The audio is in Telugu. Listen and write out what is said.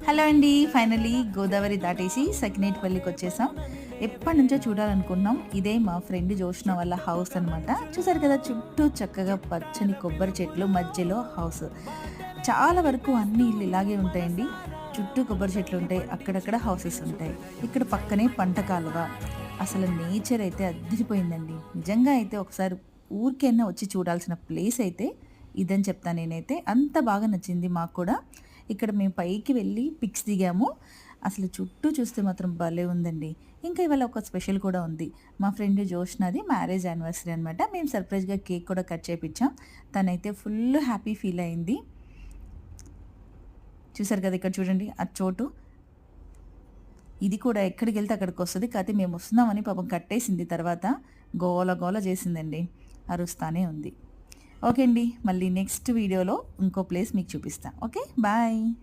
హలో అండి. ఫైనల్లీ గోదావరి దాటేసి సకినేటిపల్లికి వచ్చేసాం. ఎప్పటినుంచో చూడాలనుకున్నాం. ఇదే మా ఫ్రెండ్ జోష్న వాళ్ళ హౌస్ అనమాట. చూసారు కదా, చుట్టూ చక్కగా పచ్చని కొబ్బరి చెట్లు, మధ్యలో హౌస్. చాలా వరకు అన్ని ఇల్లు ఇలాగే ఉంటాయండి. చుట్టూ కొబ్బరి చెట్లు ఉంటాయి, అక్కడక్కడ హౌసెస్ ఉంటాయి. ఇక్కడ పక్కనే పంట కాలువ. అసలు నేచర్ అయితే అద్దిరిపోయిందండి. నిజంగా అయితే ఒకసారి ఊరికైనా వచ్చి చూడాల్సిన ప్లేస్ అయితే ఇదని చెప్తాను నేనైతే. అంత బాగా నచ్చింది మాకు కూడా. ఇక్కడ మేము పైకి వెళ్ళి పిక్స్ దిగాము. అసలు చుట్టూ చూస్తే మాత్రం భలే ఉందండి. ఇంకా ఇవాళ ఒక స్పెషల్ కూడా ఉంది. మా ఫ్రెండ్ జోష్నాది మ్యారేజ్ యానివర్సరీ అనమాట. మేము సర్ప్రైజ్‌గా కేక్ కూడా కట్ చేపిచ్చాం. తనైతే ఫుల్ హ్యాపీ ఫీల్ అయింది. చూసారు కదా, ఇక్కడ చూడండి ఆ చోటు. ఇది కూడా ఎక్కడికెళ్తే అక్కడికొస్తది. కాతే మేము వస్తున్నామని పాపం కట్టేసింది తర్వాత. గోల గోల చేసిందండి. అరుస్తానే ఉంది. ఓకే అండి. మళ్ళీ నెక్స్ట్ వీడియోలో ఇంకో ప్లేస్ మీకు చూపిస్తా. ఓకే. బాయ్.